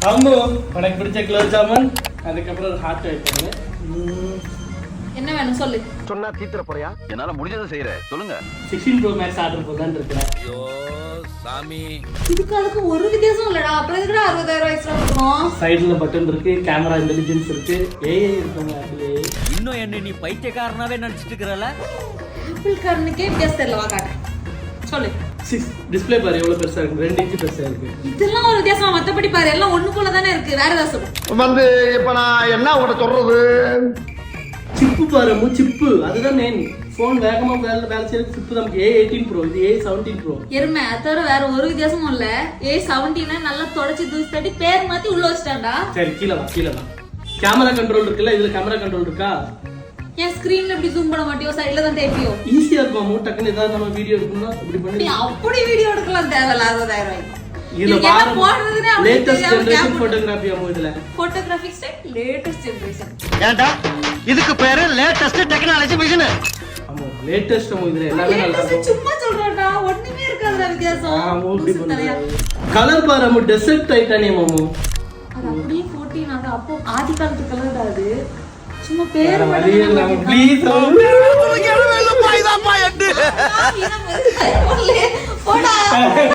அம்மு உனக்கு பிடிச்ச குலோப் ஜாமுன் அதுக்கப்புறம் ஒரு ஹாட் வைப்பாங்க. என்ன வேணும் சொல்லு. சொன்னா தீத்துற போறியா? என்னால முடிஞ்சதை செய்யறேன், சொல்லுங்க. 16 Pro Max ஆர்டர் போடலான்னு இருக்கிறேன். ஐயோ சாமி, இதுக்கு அதுக்கு ஒரு வித்தியாசம் இல்லடா. அப்புறம் எதுக்குடா 60,000 எக்ஸ்ட்ரா கொடுக்கணும்? சைடுல பட்டன் இருக்கு, கேமரா இன்டெலிஜென்ஸ் இருக்கு, ஏஐ இருக்குங்க. அதுல இன்னும் என்ன நீ பைத்தியக்காரனாவே நினைச்சிட்டு இருக்கறல? ஆப்பிள் காரனுக்கே வித்தியாசம் தெரியல. வா காட்டு சொல்லு. டிஸ்ப்ளே பாரு எவ்வளவு பெருசா இருக்கு, 2 இன்ச் பெருசா இருக்கு. இதெல்லாம் ஒரு வித்தியாசமா? மத்தபடி பாரு எல்லாம் ஒண்ணு போல தானே இருக்கு. வேற ஏதாவது சொல்லு. வந்து இப்ப நான் என்ன உங்கள்ட்ட சொல்றது? சிப்பு பாரு, சிப்பு அதுதான் மெயின். போன் வேகமா வேலை செய்யறது சிப்பு. நமக்கு A18 Pro, இது A17 Pro. எருமை அதை தவிர வேற ஒரு வித்தியாசமும் இல்ல. A17 நல்லா தொடச்சி தூசி தட்டி பேர் மாத்தி உள்ள வச்சிட்டான்டா. சரி கீழே வா. கேமரா கண்ட்ரோல் இருக்குல்ல, இதுல கேமரா கண்ட்ரோல் இருக்கா? ஏன் ஸ்கிரீன்ல இப்படி ஜூம் பண்ண மாட்டியோ? சைடுல தான் தேப்பியோ? ஈஸியா இருக்கும். டக்குன்னு ஏதாவது நம்ம வீடியோ எடுக்கணும்னா இப்படி நீ பண்ணி அப்படி வீடியோ எடுக்கலாம் தேவையில்ல. 60,000 இதுல என்ன போடுறதுனே லேட்டஸ்ட் ஜெனரேஷன் போட்டோகிராஃபி அம்மு. இதுல போட்டோகிராஃபிக் ஸ்டைல் லேட்டஸ்ட் ஜெனரேஷன். ஏண்டா இதுக்கு பேரு லேட்டஸ்ட் டெக்னாலஜி மிஷின். ஆமா லேட்டஸ்ட் அம்மு. இதுல எல்லாமே நல்லா லேட்டஸ்ட் இருக்கும். சும்மா சொல்றடா. ஒண்ணுமே இருக்காதுடா வித்தியாசம். அம்மு இப்படி லூசு தலையா. பண்ணுது. கலர் பாரு அம்மு, டெசர்ட் டைட்டானியம் அம்மு. அது அப்படியே 14 அது அப்போ ஆதி காலத்து கலர் தான் அது. சும்மா பேர் வழியே இல்லாம ப்ளீஸ் போடா.